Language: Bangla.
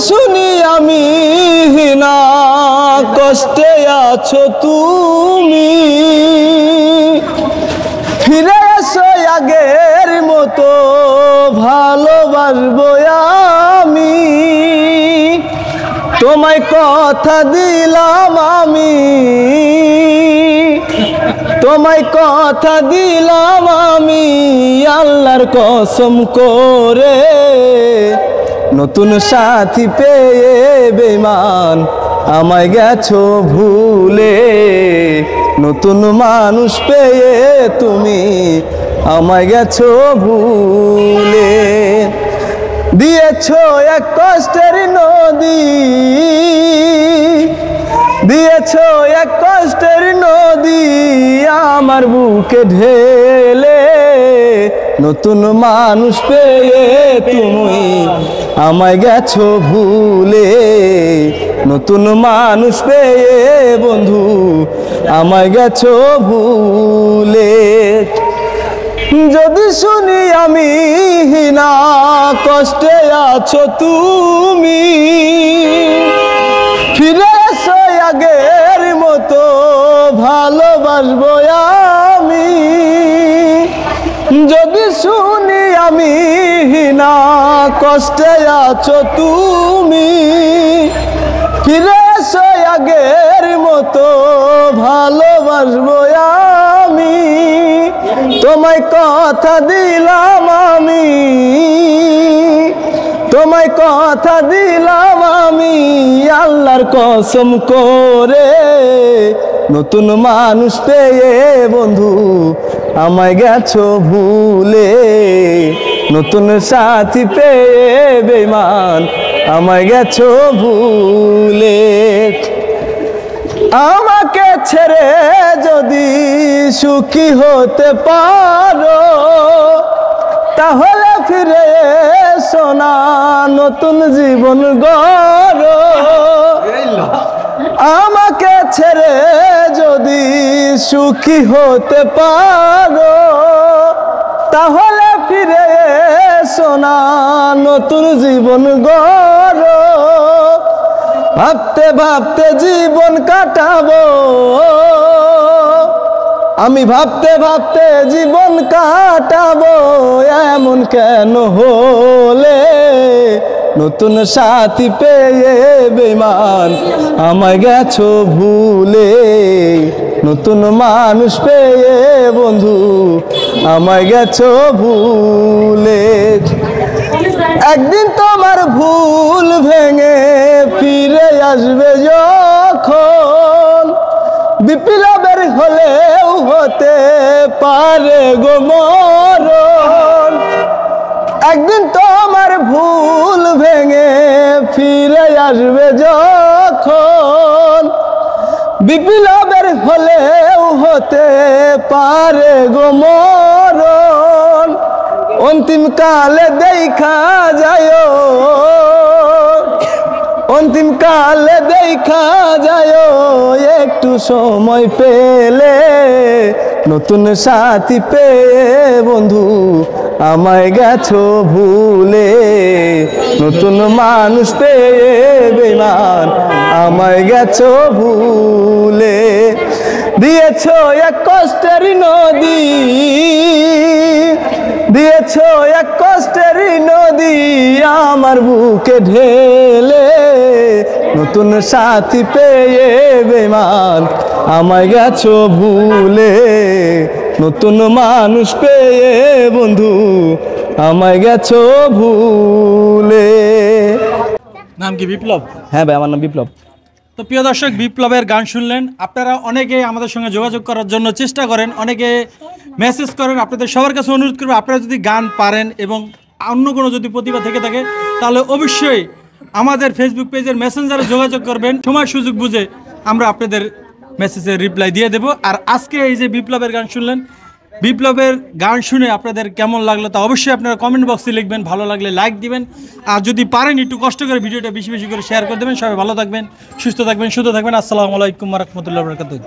শুনি আমি না কষ্টে আছো তুমি, ফিরে এসো আগের মতো ভালোবাসবো আমি। তোমায় কথা দিলাম আমি, তোমায় কথা দিলাম আমি আল্লাহর কসম করে। নতুন সাথী পেয়ে বেঈমান আমায় গেছো ভুলে, নতুন মানুষ পেয়ে তুমি আমায় গেছো ভুলে। দিয়েছো এক কষ্টের নদী, দিয়েছো এক কষ্টের নদী আমার বুকে ঢেলে, নতুন মানুষ পেয়ে তুমি আমায় গেছো ভুলে, নতুন মানুষ পেয়ে বন্ধু আমায় গেছো ভুলে। যদি শুনি আমি না কষ্টে আছো তুমি, ফিরে এসো আগের মতো ভালোবাসবো আমি। যদি শুনি আমি না কষ্টে আছো তুমি, ফিরে এসো আগের মতো ভালোবাসবো আমি। তোমায় কথা দিলাম আমি, তোমায় কথা দিলাম আমি আল্লাহর কসম করে। নতুন মানুষ পেয়ে বন্ধু আমায় গেছো ভুলে, নতুন সাথী পেয়ে বেঈমান আমায় গেছো ভুলে। আমাকে ছেড়ে যদি সুখী হতে পারো, তাহলে ফিরে এসো না নতুন জীবন গড়ো। আমাকে ছেড়ে যদি সুখী হতে পারো, তাহলে ফিরে এসো না নতুন জীবন গড়ো। ভাবতে ভাবতে জীবন কাটাবো আমি, ভাবতে ভাবতে জীবন কাটাবো এমন কেন হলে। নতুন সাথী পেয়ে বেঈমান আমায় গেছো ভুলে, নতুন মানুষ পেয়ে বন্ধু আমায় গেছো ভুলে। একদিন তোমার ভুল ভেঙে ফিরে আসবে যখন, বিপ্লবের হলেও হতে পারে গো মরণ। একদিন তোমার ভুল ভেঙে ফিরে আসবে যখন, বিপ্লবের হলেও হতে পারে গো মরণ। অন্তিম কালে দেখা যায়, অন্তিম কালে দেখা যায় একটু সময় পেলে। নতুন সাথী পেয়ে বন্ধু আমায় গেছো ভুলে, নতুন মানুষ পেয়ে বেঈমান আমায় গেছো ভুলে। দিয়েছো এক কষ্টের নদী, দিয়েছো এক কষ্টের নদী আমার বুকে ঢেলে, নতুন সাথী পেয়ে বেঈমান আমায় গেছো ভুলে, নতুন মানুষ পেয়ে বন্ধু আমায় গেছো ভুলে। নাম কি বিপ্লব? হ্যাঁ ভাই, আমার নাম বিপ্লব। তো প্রিয় দর্শক, বিপ্লবের গান শুনলেন। আপনারা অনেকে আমাদের সঙ্গে যোগাযোগ করার জন্য চেষ্টা করেন, অনেকে মেসেজ করেন। আপনাদের সবার কাছে অনুরোধ করবো, আপনারা যদি গান পারেন এবং অন্য কোনো যদি প্রতিভা থেকে থাকে, তাহলে অবশ্যই আমাদের ফেসবুক পেজের মেসেঞ্জারে যোগাযোগ করবেন। সময় সুযোগ বুঝে আমরা আপনাদের মেসেজের রিপ্লাই দিয়ে দেব। আর আজকে এই যে বিপ্লবের গান শুনলেন, বিপ্লবের গান শুনে আপনাদের কেমন লাগলো তা অবশ্যই আপনারা কমেন্ট বক্সে লিখবেন। ভালো লাগলে লাইক দিবেন, আর যদি পারেন একটু কষ্ট করে ভিডিওটা বেশি বেশি করে শেয়ার করে দেবেন। সবাই ভালো থাকবেন, সুস্থ থাকবেন, সুস্থ থাকবেন। আসসালামু আলাইকুম ওয়া রাহমাতুল্লাহি ওয়া বারাকাতুহু।